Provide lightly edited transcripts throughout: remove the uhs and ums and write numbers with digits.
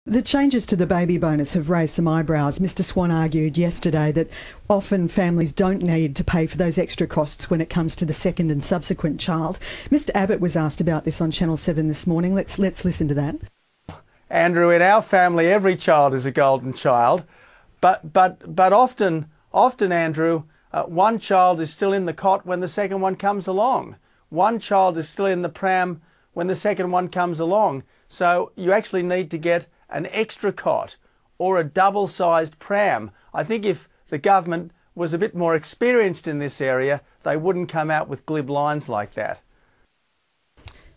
The changes to the baby bonus have raised some eyebrows. Mr Swan argued yesterday that often families don't need to pay for those extra costs when it comes to the second and subsequent child. Mr Abbott was asked about this on Channel 7 this morning. Let's listen to that. Andrew, in our family, every child is a golden child, but often, Andrew, one child is still in the cot when the second one comes along. One child is still in the pram when the second one comes along. So you actually need to get an extra cot or a double-sized pram. I think if the government was a bit more experienced in this area, they wouldn't come out with glib lines like that.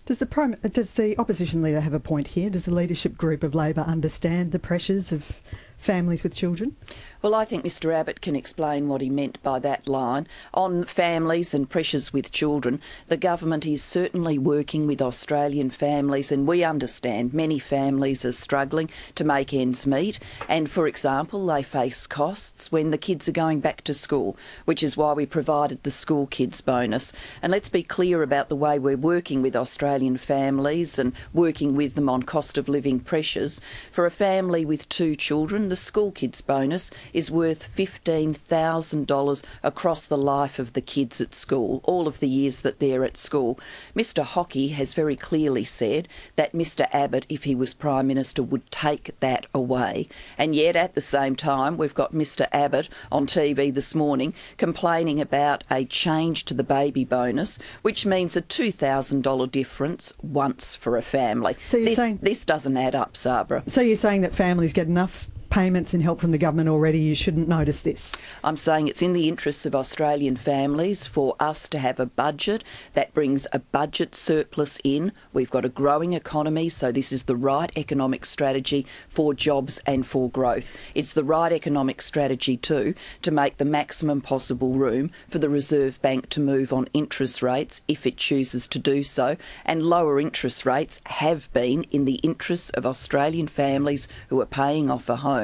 Does the opposition leader have a point here? Does the leadership group of Labor understand the pressures of families with children? Well, I think Mr Abbott can explain what he meant by that line. On families and pressures with children, the government is certainly working with Australian families, and we understand many families are struggling to make ends meet. And, for example, they face costs when the kids are going back to school, which is why we provided the school kids bonus. And let's be clear about the way we're working with Australian families and working with them on cost of living pressures. For a family with 2 children, the school kids bonus is worth $15,000 across the life of the kids at school, all of the years that they're at school. Mr Hockey has very clearly said that Mr Abbott, if he was Prime Minister, would take that away. And yet, at the same time, we've got Mr Abbott on TV this morning complaining about a change to the baby bonus, which means a $2,000 difference once for a family. So this doesn't add up, Sabra. So you're saying that families get enough payments and help from the government already, you shouldn't notice this? I'm saying it's in the interests of Australian families for us to have a budget that brings a budget surplus in. We've got a growing economy, so this is the right economic strategy for jobs and for growth. It's the right economic strategy too to make the maximum possible room for the Reserve Bank to move on interest rates if it chooses to do so, and lower interest rates have been in the interests of Australian families who are paying off a home.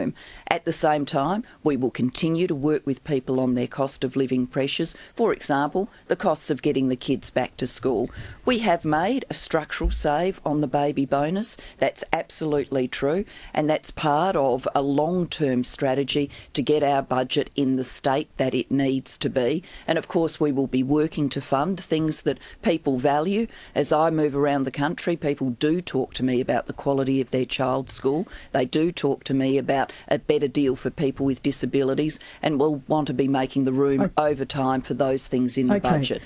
At the same time, we will continue to work with people on their cost of living pressures. For example, the costs of getting the kids back to school. We have made a structural save on the baby bonus. That's absolutely true, and that's part of a long-term strategy to get our budget in the state that it needs to be. And of course, we will be working to fund things that people value. As I move around the country, people do talk to me about the quality of their child's school. They do talk to me about a better deal for people with disabilities, and we'll want to be making the room over time for those things in the budget.